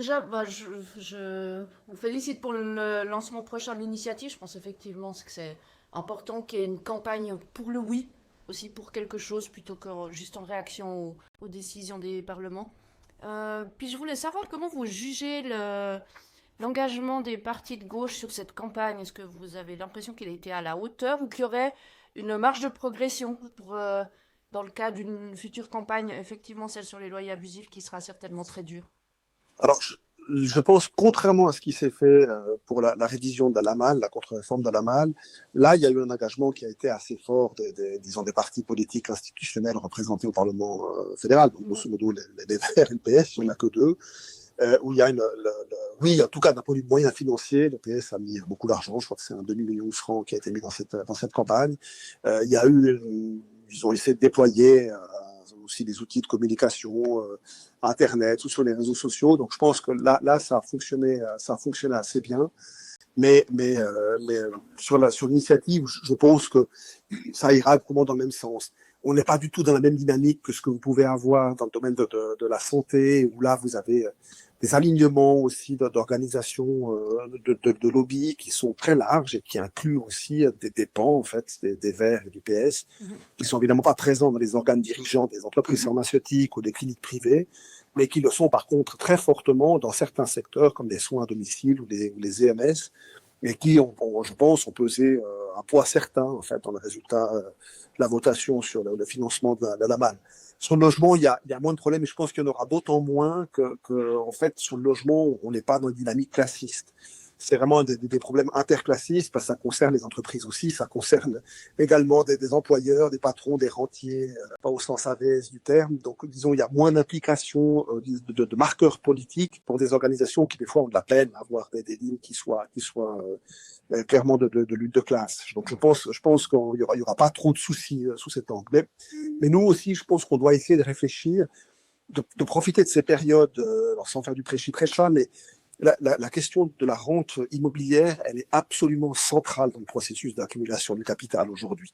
déjà, je vous félicite pour le lancement prochain de l'initiative. Je pense effectivement que c'est important qu'il y ait une campagne pour le oui, aussi pour quelque chose, plutôt que juste en réaction aux décisions des parlements. Puis je voulais savoir comment vous jugez l'engagement des partis de gauche sur cette campagne. Est-ce que vous avez l'impression qu'il a été à la hauteur ou qu'il y aurait une marge de progression dans le cas d'une future campagne, effectivement celle sur les loyers abusifs qui sera certainement très dure? Alors, je pense, contrairement à ce qui s'est fait pour la révision de la LAMAL, la contre-réforme de la LAMAL, là, il y a eu un engagement qui a été assez fort, disons, des partis politiques institutionnels représentés au Parlement fédéral, donc grosso modo les Verts et le PS, il n'y en a que deux, où il y a oui, en tout cas, d'un point de vue moyen financier, le PS a mis beaucoup d'argent, je crois que c'est un demi-million de francs qui a été mis dans cette campagne. Il y a eu, ils ont essayé de déployer aussi des outils de communication, Internet ou sur les réseaux sociaux. Donc, je pense que là, ça a fonctionné assez bien. Mais sur l'initiative, je pense que ça ira probablement dans le même sens. On n'est pas du tout dans la même dynamique que ce que vous pouvez avoir dans le domaine de la santé, où là, vous avez des alignements aussi d'organisations de lobby qui sont très larges et qui incluent aussi des pans, en fait, des Verts et du PS, qui sont évidemment pas présents dans les organes dirigeants des entreprises pharmaceutiques ou des cliniques privées, mais qui le sont par contre très fortement dans certains secteurs comme les soins à domicile ou les EMS, et qui, je pense, ont pesé un poids certain en fait dans le résultat de la votation sur le financement de la MAN. Sur le logement, il y a moins de problèmes, et je pense qu'il y en aura d'autant moins en fait, sur le logement, on n'est pas dans une dynamique classiste. C'est vraiment des problèmes interclassistes, parce que ça concerne les entreprises aussi, ça concerne également des employeurs, des patrons, des rentiers, pas au sens AVS du terme. Donc, disons, il y a moins d'implication de marqueurs politiques pour des organisations qui, des fois, ont de la peine à avoir des lignes qui soient clairement de lutte de classe. Donc, je pense qu'il y aura pas trop de soucis sous cet angle. Mais nous aussi, je pense qu'on doit essayer de réfléchir, de profiter de ces périodes, alors sans faire du prêchi-prêcha, mais la question de la rente immobilière, elle est absolument centrale dans le processus d'accumulation du capital aujourd'hui.